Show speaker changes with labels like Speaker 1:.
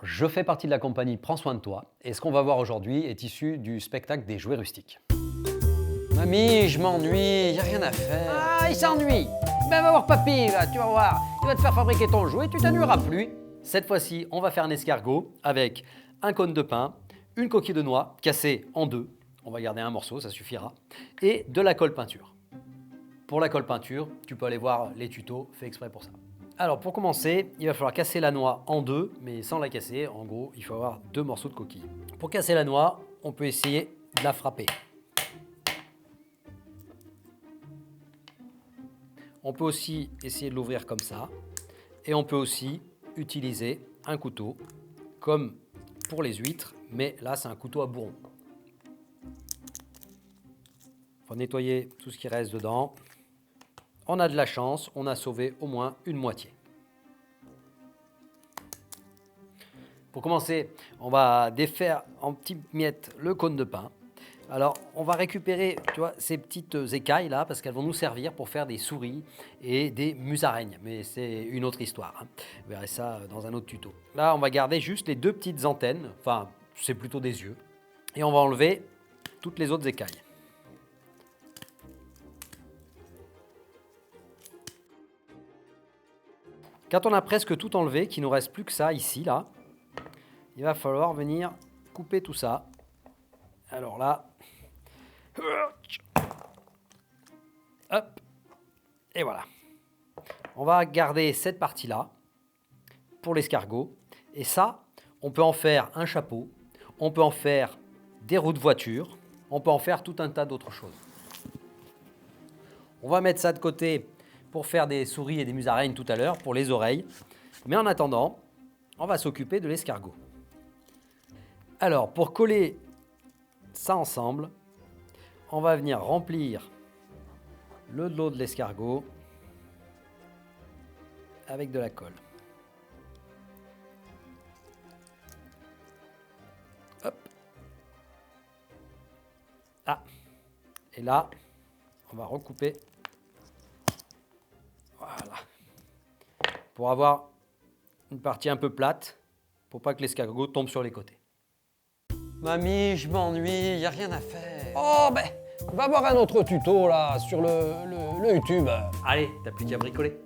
Speaker 1: Je fais partie de la compagnie Prends soin de toi et ce qu'on va voir aujourd'hui est issu du spectacle des jouets rustiques. Mamie, je m'ennuie, y a rien à faire.
Speaker 2: Ah, il s'ennuie. Ben va voir papy, là, tu vas voir. Il va te faire fabriquer ton jouet, tu t'ennuieras plus.
Speaker 1: Cette fois-ci, on va faire un escargot avec un cône de pain, une coquille de noix cassée en deux, on va garder un morceau, ça suffira, et de la colle peinture. Pour la colle peinture, tu peux aller voir les tutos faits exprès pour ça. Alors pour commencer, il va falloir casser la noix en deux, mais sans la casser. En gros, il faut avoir deux morceaux de coquille. Pour casser la noix, on peut essayer de la frapper. On peut aussi essayer de l'ouvrir comme ça. Et on peut aussi utiliser un couteau, comme pour les huîtres, mais là c'est un couteau à bourron. Il faut nettoyer tout ce qui reste dedans. On a de la chance, on a sauvé au moins une moitié. Pour commencer, on va défaire en petites miettes le cône de pain. Alors, on va récupérer, tu vois, ces petites écailles là, parce qu'elles vont nous servir pour faire des souris et des musaraignes. Mais c'est une autre histoire, hein. Vous verrez ça dans un autre tuto. Là, on va garder juste les deux petites antennes, enfin, c'est plutôt des yeux. Et on va enlever toutes les autres écailles. Quand on a presque tout enlevé, qu'il ne nous reste plus que ça ici, là, il va falloir venir couper tout ça. Alors là, hop, et voilà. On va garder cette partie-là pour l'escargot. Et ça, on peut en faire un chapeau, on peut en faire des roues de voiture, on peut en faire tout un tas d'autres choses. On va mettre ça de côté pour faire des souris et des musaraignes tout à l'heure, pour les oreilles. Mais en attendant, on va s'occuper de l'escargot. Alors, pour coller ça ensemble, on va venir remplir le dos de l'escargot avec de la colle. Hop. Ah. Et là, on va recouper. Voilà. Pour avoir une partie un peu plate, pour pas que l'escargot tombe sur les côtés.
Speaker 2: Mamie, je m'ennuie, y a rien à faire. Oh, ben, va voir un autre tuto, là, sur le YouTube.
Speaker 1: Allez, t'as plus qu'à bricoler.